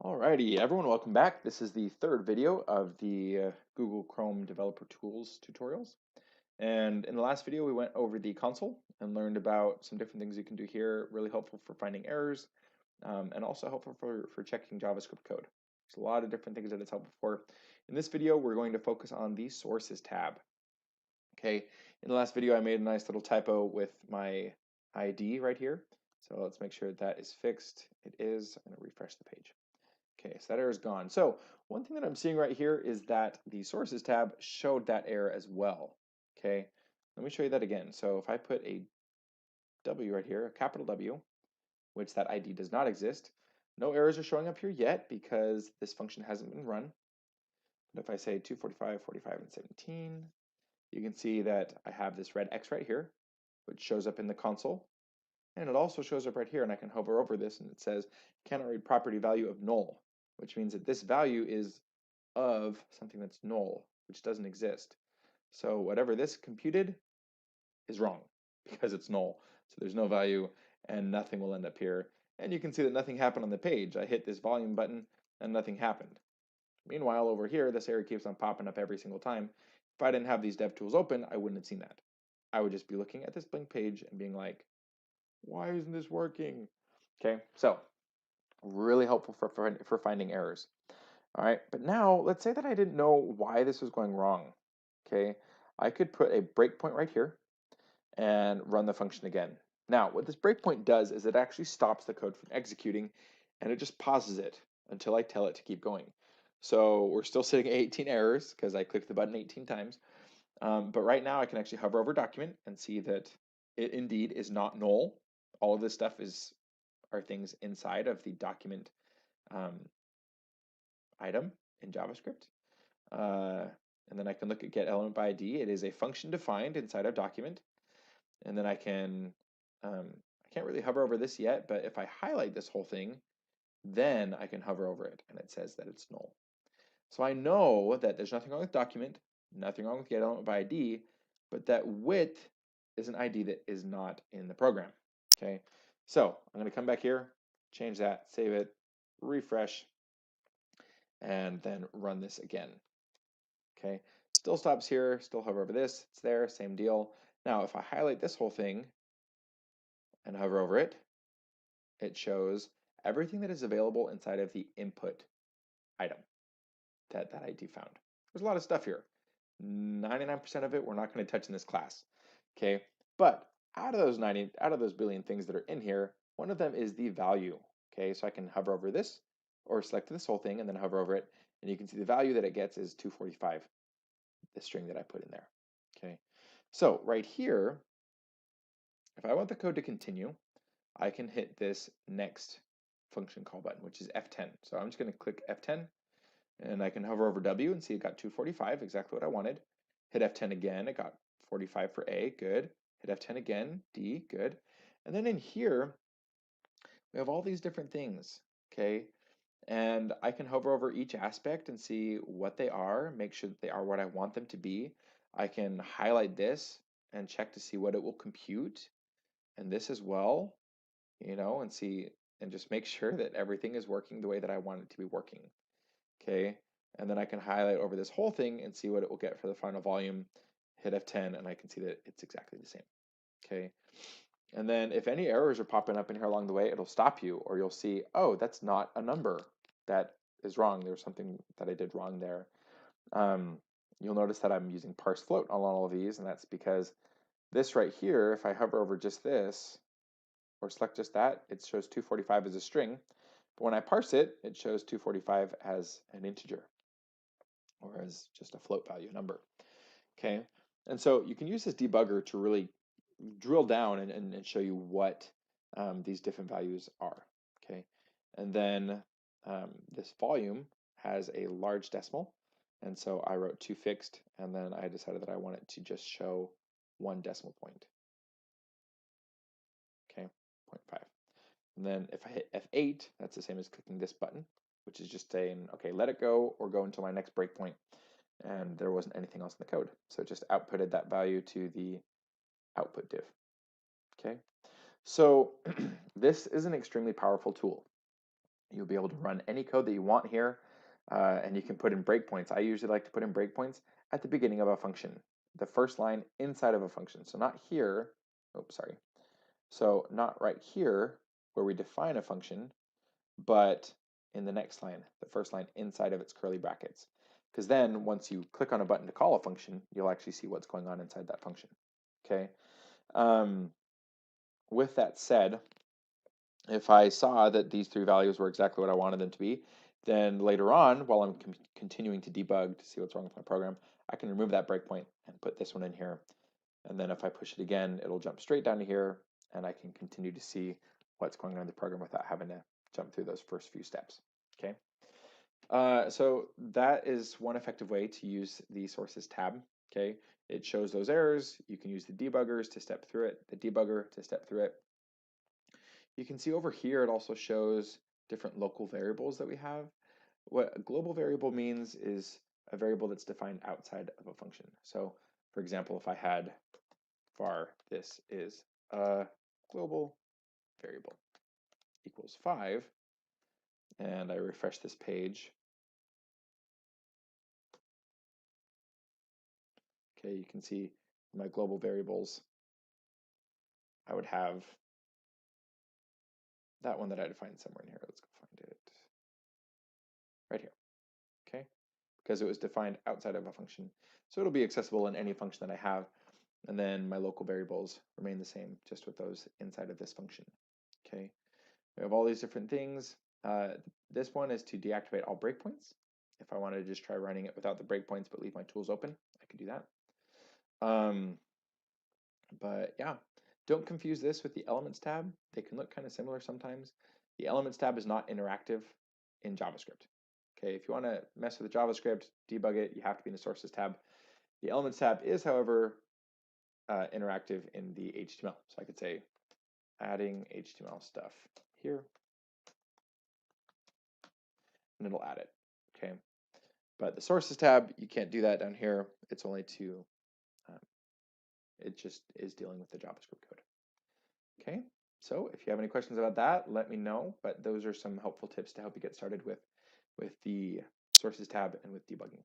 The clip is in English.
Alrighty, everyone, welcome back. This is the third video of the Google Chrome Developer Tools tutorials. And in the last video, we went over the console and learned about some different things you can do here, really helpful for finding errors, and also helpful for checking JavaScript code. There's a lot of different things that it's helpful for. In this video, we're going to focus on the Sources tab. Okay, in the last video, I made a nice little typo with my ID right here. So let's make sure that is fixed. It is. I'm going to refresh the page. Okay, so that error is gone. So one thing that I'm seeing right here is that the Sources tab showed that error as well. Okay, let me show you that again. So if I put a W right here, a capital W, which that ID does not exist, no errors are showing up here yet because this function hasn't been run. But if I say 245, 45, and 17, you can see that I have this red X right here, which shows up in the console. And it also shows up right here, and I can hover over this, and it says cannot read property value of null, which means that this value is of something that's null, which doesn't exist. So whatever this computed is wrong because it's null. So there's no value and nothing will end up here. And you can see that nothing happened on the page. I hit this volume button and nothing happened. Meanwhile, over here, this error keeps on popping up every single time. If I didn't have these dev tools open, I wouldn't have seen that. I would just be looking at this blank page and being like, why isn't this working? Okay, so really helpful for finding errors. All right, but now let's say that I didn't know why this was going wrong. Okay, I could put a breakpoint right here and run the function again. Now, what this breakpoint does is it actually stops the code from executing and it just pauses it until I tell it to keep going. So we're still sitting at 18 errors because I clicked the button 18 times. But right now I can actually hover over document and see that it indeed is not null. All of this stuff are things inside of the document item in JavaScript. And then I can look at get element by ID. It is a function defined inside of document. And then I can't really hover over this yet, but if I highlight this whole thing, then I can hover over it and it says that it's null. So I know that there's nothing wrong with document, nothing wrong with get element by ID, but that width is an ID that is not in the program. Okay, so I'm going to come back here, change that, save it, refresh, and then run this again. Okay, still stops here, still hover over this, it's there, same deal. Now, if I highlight this whole thing and hover over it, it shows everything that is available inside of the input item that ID found. There's a lot of stuff here. 99% of it we're not going to touch in this class. Okay, but out of those billion things that are in here, one of them is the value. Okay, so I can hover over this or select this whole thing and then hover over it, and you can see the value that it gets is 245, the string that I put in there. Okay, so right here, if I want the code to continue, I can hit this next function call button, which is F10. So I'm just going to click F10 and I can hover over W and see it got 245, exactly what I wanted. Hit F10 again, it got 45 for A, good. Hit F10 again, D, good. And then in here, we have all these different things, okay? And I can hover over each aspect and see what they are, make sure that they are what I want them to be. I can highlight this and check to see what it will compute, and this as well, and see and just make sure that everything is working the way that I want it to be working. Okay, and then I can highlight over this whole thing and see what it will get for the final volume, hit F10, and I can see that it's exactly the same. Okay, and then if any errors are popping up in here along the way, it'll stop you, or you'll see, oh, that's not a number. That is wrong. There's something that I did wrong there. You'll notice that I'm using parse float on all of these, and that's because this right here, if I hover over just this, or select just that, it shows 245 as a string. But when I parse it, it shows 245 as an integer, or as just a float value number. Okay, and so you can use this debugger to really drill down and show you what these different values are. Okay, and then this volume has a large decimal, and so I wrote 2 fixed, and then I decided that I want it to just show 1 decimal point. Okay, 0.5. And then if I hit F8, that's the same as clicking this button, which is just saying, okay, let it go or go until my next breakpoint. And there wasn't anything else in the code. So it just outputted that value to the output div. Okay, so this is an extremely powerful tool. You'll be able to run any code that you want here, and you can put in breakpoints. I usually like to put in breakpoints at the beginning of a function, the first line inside of a function. So not here, oops, sorry. So not right here where we define a function, but in the next line, the first line inside of its curly brackets. Because then once you click on a button to call a function, you'll actually see what's going on inside that function. Okay. With that said, if I saw that these three values were exactly what I wanted them to be, then later on, while I'm continuing to debug to see what's wrong with my program, I can remove that breakpoint and put this one in here. And then if I push it again, it'll jump straight down to here, and I can continue to see what's going on in the program without having to jump through those first few steps. Okay. So that is one effective way to use the sources tab. Okay. It shows those errors. You can use the debuggers to step through it, the debugger to step through it. You can see over here, it also shows different local variables that we have. What a global variable means is a variable that's defined outside of a function. So for example, if I had var this is a global variable equals 5, and I refresh this page, okay, you can see my global variables, I would have that one that I defined somewhere in here. Let's go find it right here, okay? Because it was defined outside of a function. So it'll be accessible in any function that I have. And then my local variables remain the same, just with those inside of this function, okay? We have all these different things. This one is to deactivate all breakpoints. If I wanted to just try running it without the breakpoints but leave my tools open, I could do that. But yeah, don't confuse this with the Elements tab. They can look kind of similar sometimes. The Elements tab is not interactive in JavaScript. Okay, if you want to mess with the JavaScript, debug it, you have to be in the Sources tab. The Elements tab is, however, interactive in the HTML. So I could say adding HTML stuff here, and it'll add it. Okay, but the Sources tab, you can't do that down here. It's only to, it just is dealing with the JavaScript code. Okay, so if you have any questions about that, let me know. But those are some helpful tips to help you get started with the Sources tab and with debugging.